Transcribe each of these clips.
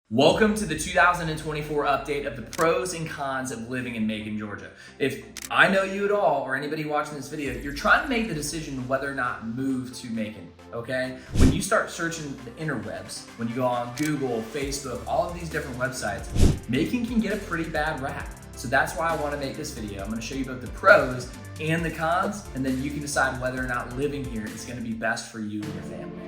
Welcome to the 2024 update of the pros and cons of living in Macon, Georgia. If I know you at all, or anybody watching this video, you're trying to make the decision whether or not move to Macon, okay? When you start searching the interwebs, when you go on Google, Facebook, all of these different websites, Macon can get a pretty bad rap. So that's why I want to make this video. I'm going to show you both the pros and the cons, and then you can decide whether or not living here is going to be best for you and your family.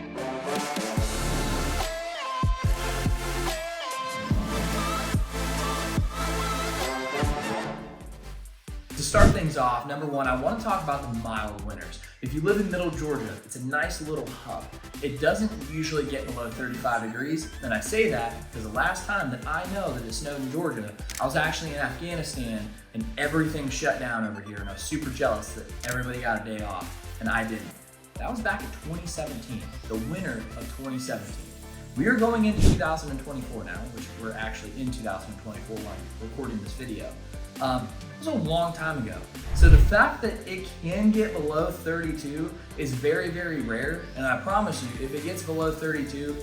To start things off, number one, I want to talk about the mild winters. If you live in middle Georgia, it's a nice little hub. It doesn't usually get below 35 degrees, and I say that because the last time that I know that it snowed in Georgia, I was actually in Afghanistan and everything shut down over here, and I was super jealous that everybody got a day off, and I didn't. That was back in 2017, the winter of 2017. We are going into 2024 now, which we're actually in 2024 when I'm recording this video. It was a long time ago. So the fact that it can get below 32 is very, very rare. And I promise you, if it gets below 32,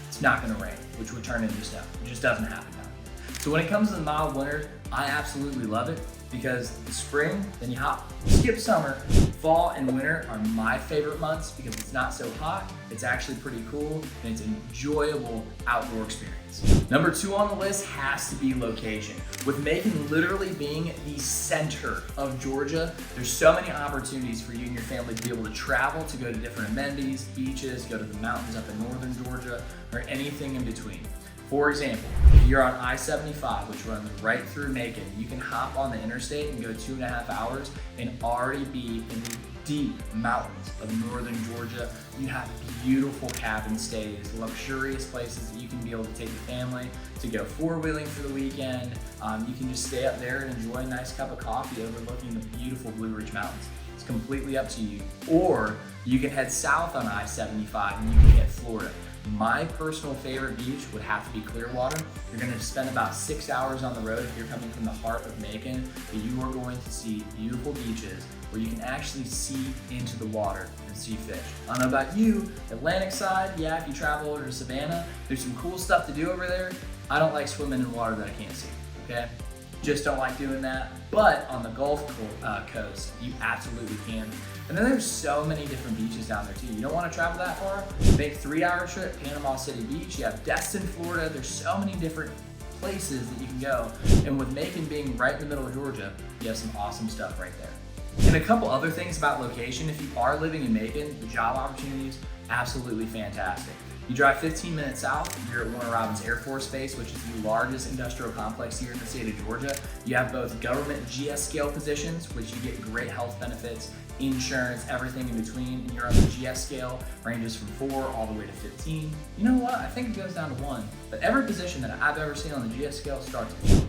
it's not gonna rain, which would turn into snow. It just doesn't happen down here. So when it comes to the mild winter, I absolutely love it because the spring, then you skip summer. Fall and winter are my favorite months because it's not so hot, it's actually pretty cool, and it's an enjoyable outdoor experience. Number two on the list has to be location. With Macon literally being the center of Georgia, there's so many opportunities for you and your family to be able to travel, to go to different amenities, beaches, go to the mountains up in northern Georgia, or anything in between. For example, if you're on I-75, which runs right through Macon, you can hop on the interstate and go 2.5 hours and already be in the deep mountains of northern Georgia. You have beautiful cabin stays, luxurious places that you can be able to take your family to go four-wheeling for the weekend. You can just stay up there and enjoy a nice cup of coffee overlooking the beautiful Blue Ridge Mountains. It's completely up to you. Or you can head south on I-75 and you can hit Florida. My personal favorite beach would have to be Clearwater. You're going to spend about 6 hours on the road if you're coming from the heart of Macon, but you are going to see beautiful beaches where you can actually see into the water and see fish. I don't know about you, Atlantic side, yeah, if you travel over to Savannah, there's some cool stuff to do over there. I don't like swimming in water that I can't see, okay? Just don't like doing that. But on the Gulf Coast, you absolutely can. And then there's so many different beaches down there too. You don't want to travel that far? Make 3-hour trip, Panama City Beach. You have Destin, Florida. There's so many different places that you can go. And with Macon being right in the middle of Georgia, you have some awesome stuff right there. And a couple other things about location. If you are living in Macon, the job opportunities, absolutely fantastic. You drive 15 minutes south, you're at Warner Robins Air Force Base, which is the largest industrial complex here in the state of Georgia. You have both government GA scale positions, which you get great health benefits, insurance, everything in between, and you're on the GS scale, ranges from 4 all the way to 15. You know what? I think it goes down to 1, but every position that I've ever seen on the GS scale starts at 4.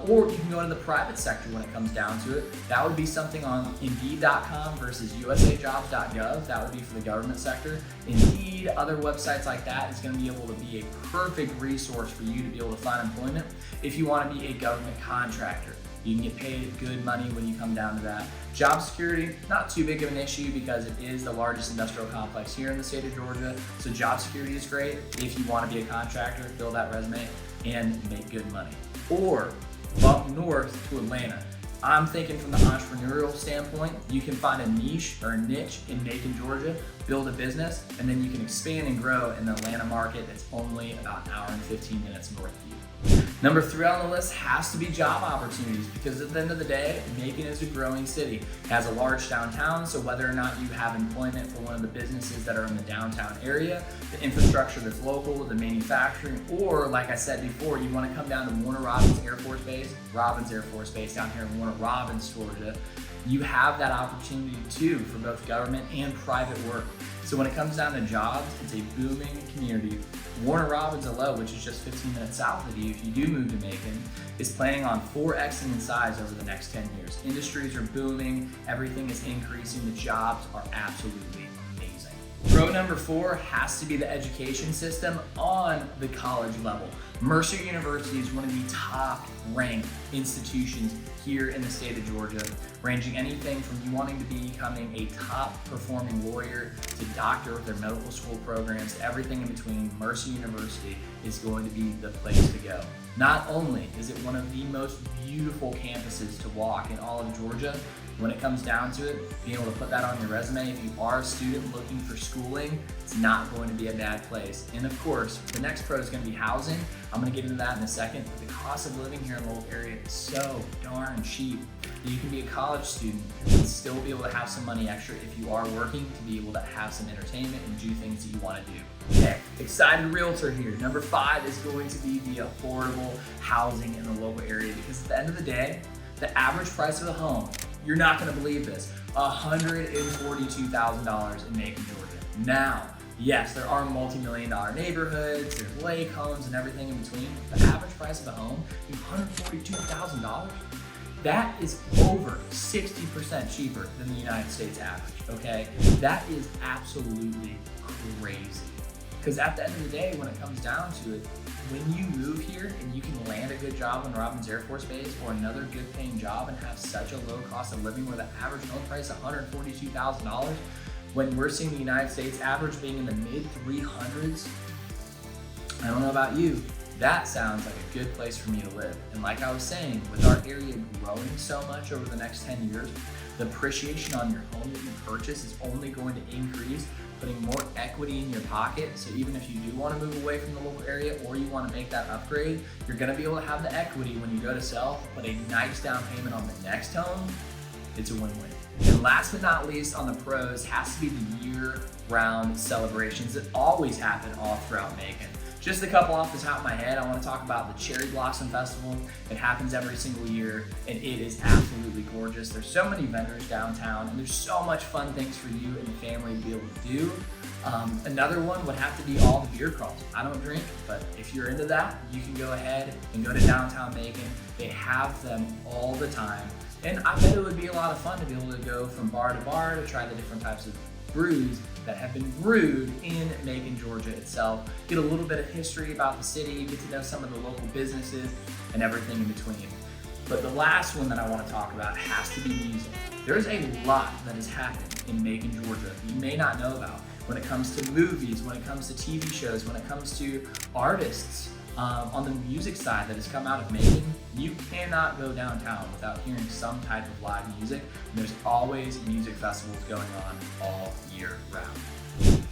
Or you can go into the private sector when it comes down to it. That would be something on Indeed.com versus USAjobs.gov. That would be for the government sector. Indeed, other websites like that is going to be able to be a perfect resource for you to be able to find employment if you want to be a government contractor. You can get paid good money when you come down to that. Job security, not too big of an issue because it is the largest industrial complex here in the state of Georgia. So job security is great if you want to be a contractor, fill that resume, and make good money. Or bump north to Atlanta. I'm thinking from the entrepreneurial standpoint, you can find a niche or a niche in Macon, Georgia, build a business, and then you can expand and grow in the Atlanta market that's only about an hour and 15 minutes north of you. Number 3 on the list has to be job opportunities because at the end of the day, Macon is a growing city. It has a large downtown, so whether or not you have employment for one of the businesses that are in the downtown area, the infrastructure that's local, the manufacturing, or like I said before, you want to come down to Warner Robins Air Force Base down here in Warner Robins, Georgia, you have that opportunity too for both government and private work. So when it comes down to jobs, it's a booming community. Warner Robins alone, which is just 15 minutes south of you, if you do move to Macon, is planning on 4xing in size over the next 10 years. Industries are booming, everything is increasing, the jobs are absolutely amazing. Pro number 4 has to be the education system on the college level. Mercer University is one of the top ranked institutions here in the state of Georgia, ranging anything from you wanting to be becoming a top performing lawyer to doctor with their medical school programs, everything in between. Mercer University is going to be the place to go. Not only is it one of the most beautiful campuses to walk in all of Georgia, when it comes down to it, being able to put that on your resume, if you are a student looking for schooling, it's not going to be a bad place. And of course, the next pro is going to be housing. I'm going to get into that in a second, but the cost of living here in the local area is so darn cheap that you can be a college student and still be able to have some money extra if you are working to be able to have some entertainment and do things that you want to do. Okay, excited realtor here. Number 5 is going to be the affordable housing in the local area, because at the end of the day, the average price of a home, you're not going to believe this, $142,000 in Macon, Georgia. Now, yes, there are multi-million-dollar neighborhoods, there's lake homes and everything in between. The average price of a home is $142,000. That is over 60% cheaper than the United States average, okay? That is absolutely crazy. Because at the end of the day, when it comes down to it, when you move here and you can land a good job on Robins Air Force Base or another good paying job and have such a low cost of living where the average home price is $142,000, when we're seeing the United States average being in the mid 300s, I don't know about you, that sounds like a good place for me to live. And like I was saying, with our area growing so much over the next 10 years, the appreciation on your home that you purchase is only going to increase, putting more equity in your pocket. So even if you do want to move away from the local area or you want to make that upgrade, you're going to be able to have the equity when you go to sell, but a nice down payment on the next home. It's a win-win. And last but not least on the pros has to be the year-round celebrations that always happen all throughout Macon. Just a couple off the top of my head, I want to talk about the Cherry Blossom Festival. It happens every single year and it is absolutely gorgeous. There's so many vendors downtown and there's so much fun things for you and your family to be able to do. Another one would have to be all the beer crawls. I don't drink, but if you're into that, you can go ahead and go to downtown Macon. They have them all the time. And I bet it would be a lot of fun to be able to go from bar to bar to try the different types of brews that have been brewed in Macon, Georgia itself. Get a little bit of history about the city, get to know some of the local businesses and everything in between. But the last one that I want to talk about has to be music. There's a lot that has happened in Macon, Georgia you may not know about when it comes to movies, when it comes to TV shows, when it comes to artists. On the music side that has come out of Macon, you cannot go downtown without hearing some type of live music. And there's always music festivals going on all year round.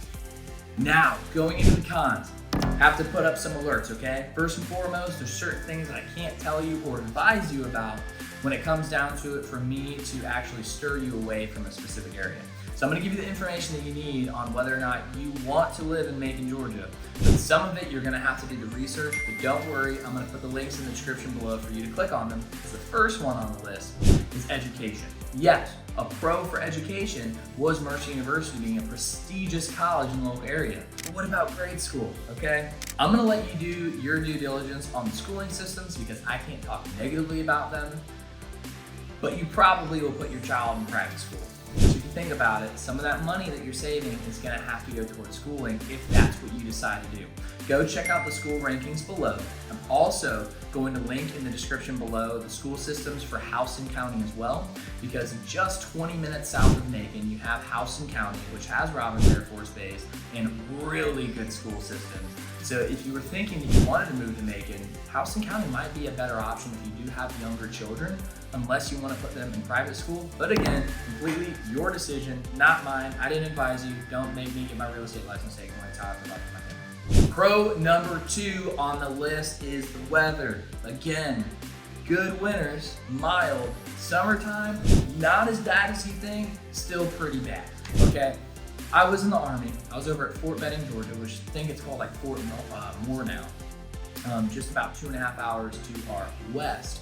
Now, going into the cons, have to put up some alerts, okay? First and foremost, there's certain things that I can't tell you or advise you about when it comes down to it for me to actually stir you away from a specific area. So I'm gonna give you the information that you need on whether or not you want to live in Macon, Georgia. But some of it you're gonna have to do the research, but don't worry, I'm gonna put the links in the description below for you to click on them. The first one on the list is education. Yes, a pro for education was Mercer University being a prestigious college in the local area. But what about grade school, okay? I'm gonna let you do your due diligence on the schooling systems because I can't talk negatively about them, but you probably will put your child in private school. So if you think about it, some of that money that you're saving is going to have to go towards schooling if that's what you decide to do. Go check out the school rankings below. I'm also going to link in the description below the school systems for Houston County as well, because just 20 minutes south of Macon, you have Houston County, which has Robins Air Force Base and really good school systems. So if you were thinking that you wanted to move to Macon, Houston County might be a better option if you do have younger children, unless you want to put them in private school. But again, completely your decision, not mine. I didn't advise you. Don't make me get my real estate license taken when I talk about my family. Pro number 2 on the list is the weather. Again, good winters, mild. Summertime, not as bad as you think, still pretty bad, okay? I was in the Army. I was over at Fort Benning, Georgia, which I think it's called like Fort Moore now, just about 2.5 hours to our west.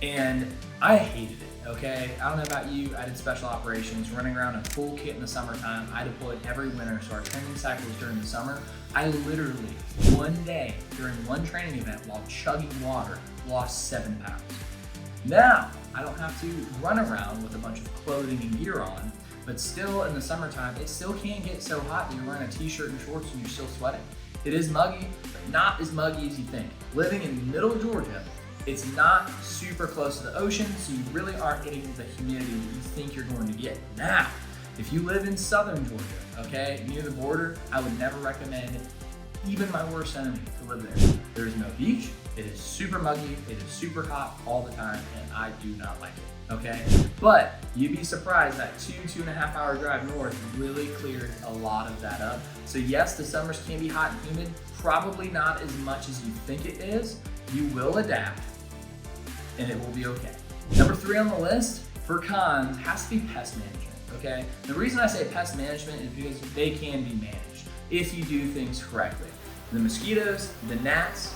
And I hated it, okay? I don't know about you, I did special operations, running around in full kit in the summertime. I deployed every winter, so our training cycle was during the summer. I literally, one day, during one training event while chugging water, lost 7 pounds. Now, I don't have to run around with a bunch of clothing and gear on, but still in the summertime, it still can get so hot that you're wearing a t-shirt and shorts and you're still sweating. It is muggy, but not as muggy as you think. Living in middle Georgia, it's not super close to the ocean, so you really aren't getting the humidity that you think you're going to get. Now, if you live in southern Georgia, okay, near the border, I would never recommend even my worst enemy, to live there. There is no beach, it is super muggy, it is super hot all the time, and I do not like it, okay? But you'd be surprised that 2.5 hour drive north really cleared a lot of that up. So yes, the summers can be hot and humid, probably not as much as you think it is. You will adapt, and it will be okay. Number 3 on the list for cons has to be pest management, okay? The reason I say pest management is because they can be managed if you do things correctly. The mosquitoes, the gnats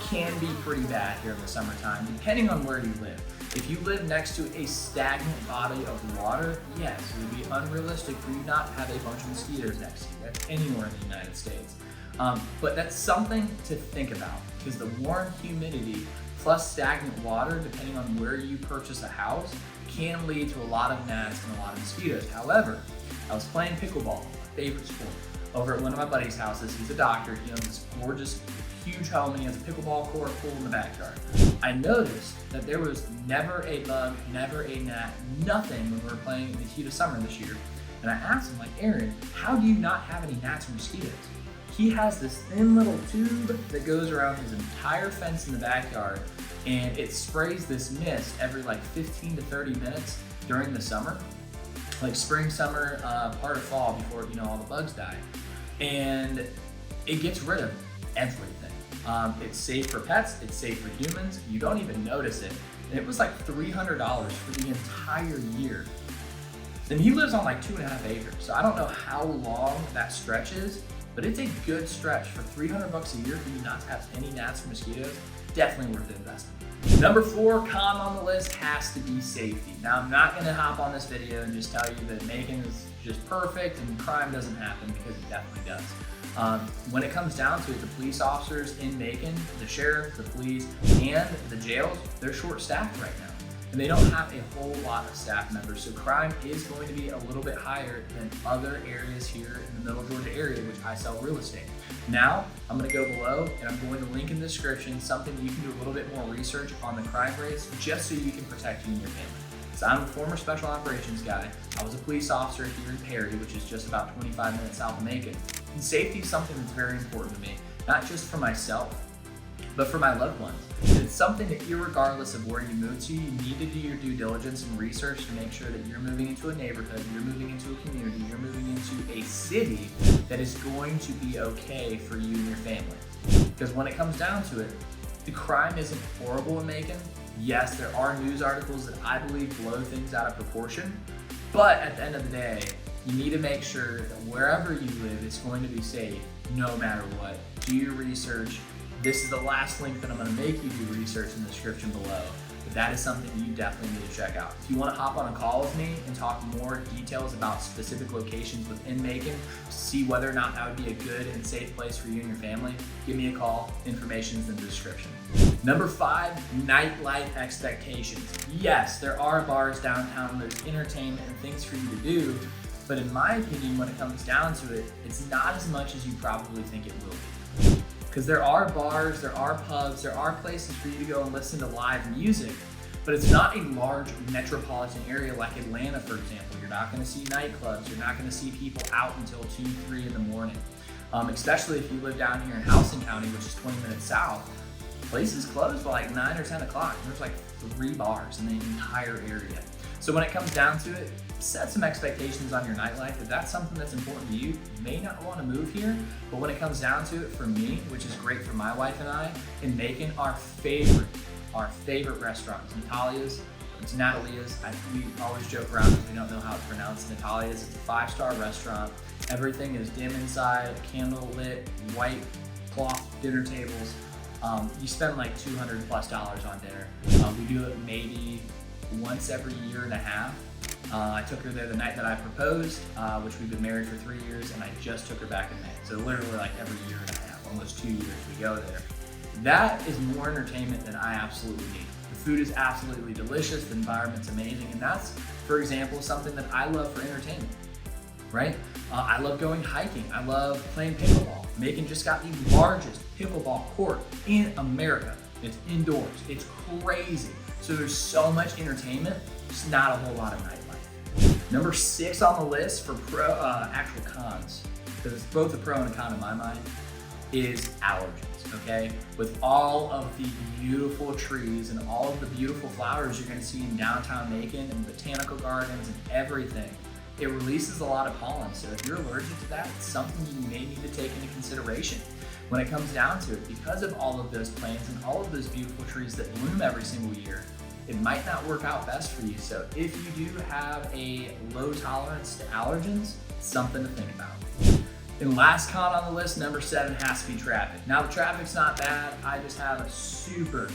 can be pretty bad here in the summertime, depending on where you live. If you live next to a stagnant body of water, yes, it would be unrealistic for you not to have a bunch of mosquitoes next to you. That's anywhere in the United States. But that's something to think about, because the warm humidity plus stagnant water, depending on where you purchase a house, can lead to a lot of gnats and a lot of mosquitoes. However, I was playing pickleball, my favorite sport, over at one of my buddy's houses. He's a doctor, he owns this gorgeous, huge home, and he has a pickleball court, pool in the backyard. I noticed that there was never a bug, never a gnat, nothing when we were playing in the heat of summer this year. And I asked him, like, Aaron, how do you not have any gnats or mosquitoes? He has this thin little tube that goes around his entire fence in the backyard, and it sprays this mist every like 15 to 30 minutes during the summer, like spring, summer, part of fall, before all the bugs die. And it gets rid of everything. It's safe for pets, it's safe for humans, you don't even notice it. And it was like $300 for the entire year. And he lives on like 2.5 acres, so I don't know how long that stretch is, but it's a good stretch. For $300 a year for you not to have any gnats or mosquitoes. Definitely worth the investment. Number 4 con on the list has to be safety. Now, I'm not gonna hop on this video and just tell you that Macon is just perfect and crime doesn't happen, because it definitely does. When it comes down to it, the police officers in Macon, the sheriff, the police, and the jails, they're short-staffed right now. And they don't have a whole lot of staff members, so crime is going to be a little bit higher than other areas here in the Middle Georgia area, which I sell real estate. Now, I'm going to go below and I'm going to link in the description something you can do a little bit more research on the crime rates, just so you can protect you and your family. So I'm a former special operations guy. I was a police officer here in Perry, which is just about 25 minutes south of Macon. And safety is something that's very important to me, not just for myself, but for my loved ones. It's something that, irregardless of where you move to, you need to do your due diligence and research to make sure that you're moving into a neighborhood, you're moving into a community, you're moving into a city that is going to be okay for you and your family. Because when it comes down to it, the crime isn't horrible in Macon. Yes, there are news articles that I believe blow things out of proportion, but at the end of the day, you need to make sure that wherever you live, it's going to be safe no matter what. Do your research. This is the last link that I'm going to make you do research in the description below. But that is something you definitely need to check out. If you want to hop on a call with me and talk more details about specific locations within Macon, to see whether or not that would be a good and safe place for you and your family, give me a call. Information's in the description. Number 5, nightlife expectations. Yes, there are bars downtown, there's entertainment and things for you to do, but in my opinion, when it comes down to it, it's not as much as you probably think it will be. Because there are bars, there are pubs, there are places for you to go and listen to live music, but it's not a large metropolitan area like Atlanta, for example. You're not going to see nightclubs, you're not going to see people out until 2, 3 in the morning. Especially if you live down here in Houston County, which is 20 minutes south, places close by like 9 or 10 o'clock. There's like 3 bars in the entire area. So when it comes down to it, set some expectations on your nightlife. If that's something that's important to you, you may not want to move here, but when it comes down to it, for me, which is great for my wife and I, in Macon, our favorite restaurant is Natalia's. It's Natalia's. We always joke around because we don't know how it's pronounced. Natalia's. It's a 5-star restaurant. Everything is dim inside, candle lit, white cloth dinner tables. You spend like $200+ on dinner. We do it maybe once every year and a half. I took her there the night that I proposed, which we've been married for 3 years, and I just took her back in May. So literally like every year and a half, almost 2 years we go there. That is more entertainment than I absolutely need. The food is absolutely delicious, the environment's amazing, and that's, for example, something that I love for entertainment, right? I love going hiking, I love playing pickleball. Macon just got the largest pickleball court in America. It's indoors, it's crazy. So there's so much entertainment, just not a whole lot of nightlife. Number 6 on the list for actual cons, because it's both a pro and a con in my mind, is allergens, okay? With all of the beautiful trees and all of the beautiful flowers you're gonna see in downtown Macon and botanical gardens and everything, it releases a lot of pollen. So if you're allergic to that, it's something you may need to take into consideration. When it comes down to it, because of all of those plants and all of those beautiful trees that bloom every single year, it might not work out best for you. So if you do have a low tolerance to allergens, it's something to think about. And last con on the list, number 7, has to be traffic. Now the traffic's not bad, I just have a super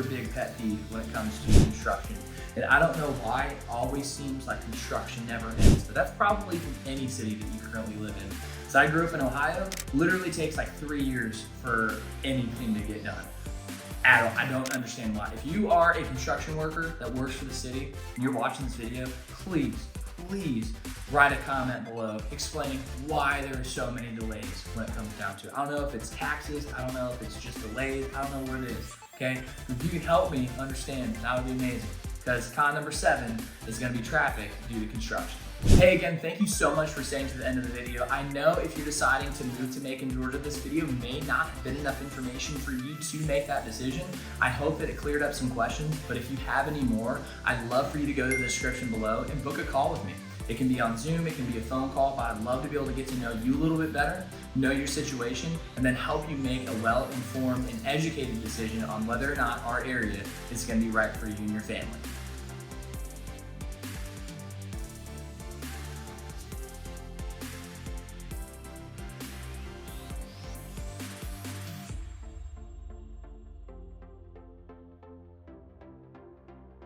big pet peeve when it comes to construction. And I don't know why, it always seems like construction never ends, but that's probably from any city that you currently live in. So I grew up in Ohio, literally takes like 3 years for anything to get done. I don't understand why. If you are a construction worker that works for the city and you're watching this video, please write a comment below explaining why there are so many delays when it comes down to it. I don't know if it's taxes, I don't know if it's just delays, I don't know what it is, okay? If you can help me understand, that would be amazing. Because con number 7 is gonna be traffic due to construction. Hey again, thank you so much for staying to the end of the video. I know if you're deciding to move to Macon, Georgia, this video may not have been enough information for you to make that decision. I hope that it cleared up some questions, but if you have any more, I'd love for you to go to the description below and book a call with me. It can be on Zoom, it can be a phone call, but I'd love to be able to get to know you a little bit better, know your situation, and then help you make a well-informed and educated decision on whether or not our area is gonna be right for you and your family.